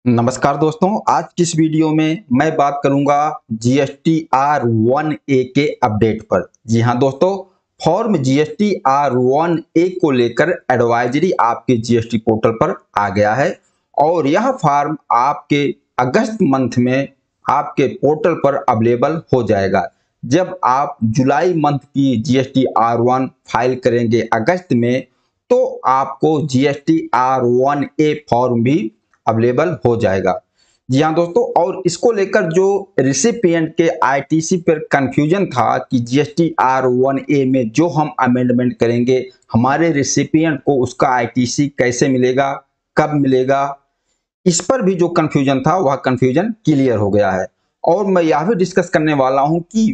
नमस्कार दोस्तों, आज की इस वीडियो में मैं बात करूंगा जीएसटी R1A के अपडेट पर। जी हां दोस्तों, फॉर्म जीएसटी R1A को लेकर एडवाइजरी आपके जीएसटी पोर्टल पर आ गया है और यह फॉर्म आपके अगस्त मंथ में आपके पोर्टल पर अवेलेबल हो जाएगा। जब आप जुलाई मंथ की जीएसटी R1 फाइल करेंगे अगस्त में, तो आपको जीएसटी R1A फॉर्म भी अवेलेबल हो जाएगा। जी हाँ दोस्तों, और इसको लेकर जो रिसिपिएंट के आईटीसी पर कंफ्यूजन था कि जीएसटी R1A में जो हम अमेंडमेंट करेंगे हमारे रिसिपिएंट को उसका आईटीसी कैसे मिलेगा, कब मिलेगा, इस पर भी जो कंफ्यूजन था वह कंफ्यूजन क्लियर हो गया है। और मैं यह भी डिस्कस करने वाला हूं कि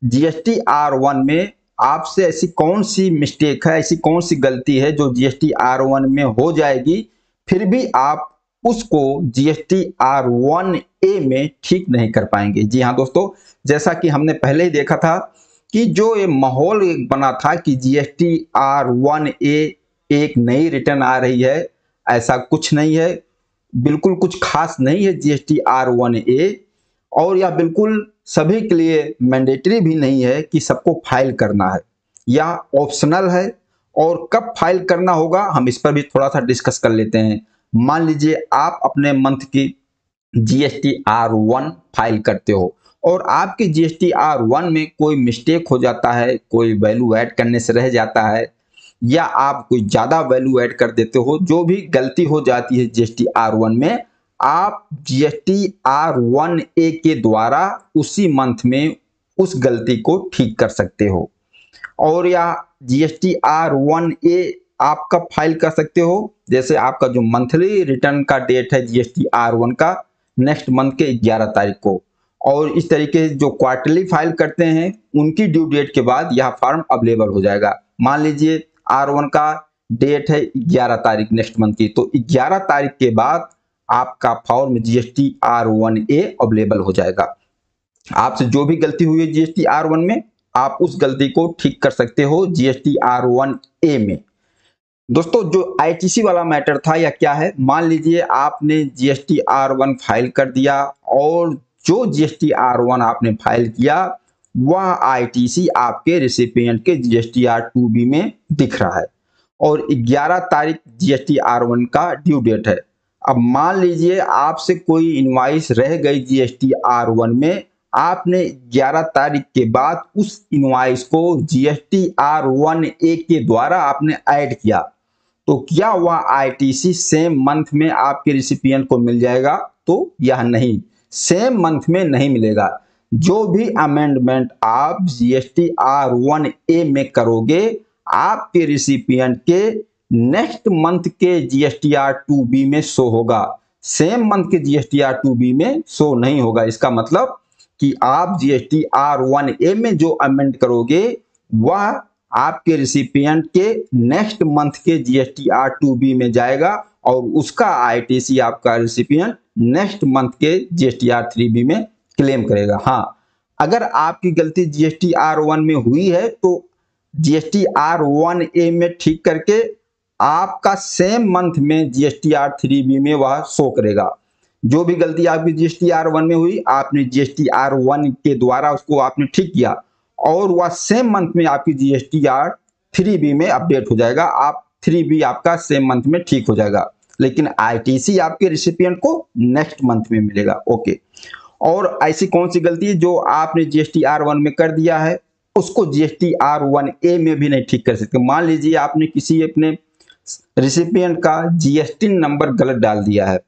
जीएसटी R1 में आपसे ऐसी कौन सी मिस्टेक है, ऐसी कौन सी गलती है जो जीएसटी R1 में हो जाएगी फिर भी आप उसको जीएसटी R1A में ठीक नहीं कर पाएंगे। जी हाँ दोस्तों, जैसा कि हमने पहले ही देखा था कि जो ये माहौल बना था कि जीएसटी R1A एक नई रिटर्न आ रही है, ऐसा कुछ नहीं है। बिल्कुल कुछ खास नहीं है जीएसटी R1A, और यह बिल्कुल सभी के लिए मैंडेटरी भी नहीं है कि सबको फाइल करना है, यह ऑप्शनल है। और कब फाइल करना होगा हम इस पर भी थोड़ा सा डिस्कस कर लेते हैं। मान लीजिए आप अपने मंथ की जीएसटी R1 फाइल करते हो और आपकी जीएसटी R1 में कोई मिस्टेक हो जाता है, कोई वैल्यू ऐड करने से रह जाता है या आप कोई ज़्यादा वैल्यू ऐड कर देते हो, जो भी गलती हो जाती है जीएसटी R1 में, आप जीएसटी R1A के द्वारा उसी मंथ में उस गलती को ठीक कर सकते हो। और या जीएसटी R1A आप कब फाइल कर सकते हो, जैसे आपका जो मंथली रिटर्न का डेट है जीएसटी R1 का नेक्स्ट मंथ के 11 तारीख को, और इस तरीके से जो क्वार्टरली फाइल करते हैं उनकी ड्यू डेट के बाद यह फॉर्म अवेलेबल हो जाएगा। मान लीजिए R1 का डेट है 11 तारीख नेक्स्ट मंथ की, तो 11 तारीख के बाद आपका फॉर्म जीएसटी R1A अवेलेबल हो जाएगा। आपसे जो भी गलती हुई है जीएसटी R1 में, आप उस गलती को ठीक कर सकते हो जीएसटी R1A में। दोस्तों, जो आईटीसी वाला मैटर था या क्या है, मान लीजिए आपने जीएसटी R1 फाइल कर दिया और जो जीएसटी R1 आपने फाइल किया वह आईटीसी आपके रिसिपिएंट के जीएसटी R2B में दिख रहा है और 11 तारीख जीएसटी R1 का ड्यू डेट है। अब मान लीजिए आपसे कोई इनवॉइस रह गई जीएसटी R1 में, आपने 11 तारीख के बाद उस इनवॉइस को जीएसटी R1A के द्वारा आपने ऐड किया, तो क्या वह आईटीसी सेम मंथ में आपके रिसिपिएंट को मिल जाएगा? तो यह नहीं, सेम मंथ में नहीं मिलेगा। जो भी अमेंडमेंट आप जीएसटी R1A में करोगे आपके रिसिपिएंट के नेक्स्ट मंथ के जीएसटी R2B में शो होगा, सेम मंथ के जीएसटी R2B में शो नहीं होगा। इसका मतलब कि आप जीएसटी R1A में जो अमेंड करोगे वह आपके रिसिपिएंट के नेक्स्ट मंथ के जीएसटी R2B में जाएगा और उसका आईटीसी आपका रिसिपिएंट नेक्स्ट मंथ के जीएसटी R3B में क्लेम करेगा। हाँ, अगर आपकी गलती जीएसटी R1 में हुई है तो जीएसटी R1A में ठीक करके आपका सेम मंथ में जीएसटी R3B में वह शो करेगा। जो भी गलती आपकी जीएसटी R1 में हुई, आपने जीएसटी R1 के द्वारा उसको आपने ठीक किया और वह सेम मंथ में आपकी जीएसटी R3B में अपडेट हो जाएगा। आप 3B आपका सेम मंथ में ठीक हो जाएगा, लेकिन आईटीसी आपके रिसिपिएंट को नेक्स्ट मंथ में मिलेगा। ओके, और ऐसी कौन सी गलती है जो आपने जीएसटी R1 में कर दिया है उसको जीएसटी R1A में भी नहीं ठीक कर सकते। मान लीजिए आपने किसी अपने रिसिपिएंट का जीएसटी नंबर गलत डाल दिया है,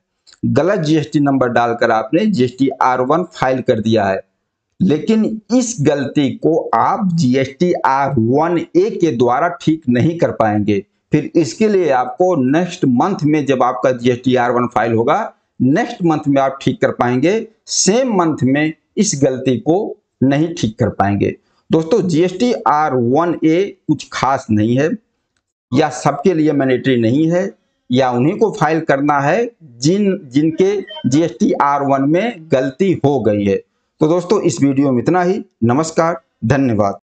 गलत जीएसटी नंबर डालकर आपने जीएसटी R1 फाइल कर दिया है, लेकिन इस गलती को आप जीएसटी R1A के द्वारा ठीक नहीं कर पाएंगे। फिर इसके लिए आपको नेक्स्ट मंथ में जब आपका जीएसटी R1 फाइल होगा, नेक्स्ट मंथ में आप ठीक कर पाएंगे, सेम मंथ में इस गलती को नहीं ठीक कर पाएंगे। दोस्तों, जीएसटी R1A कुछ खास नहीं है या सबके लिए मैंडेटरी नहीं है, या उन्हीं को फाइल करना है जिनके जीएसटी R1 में गलती हो गई है। तो दोस्तों, इस वीडियो में इतना ही। नमस्कार, धन्यवाद।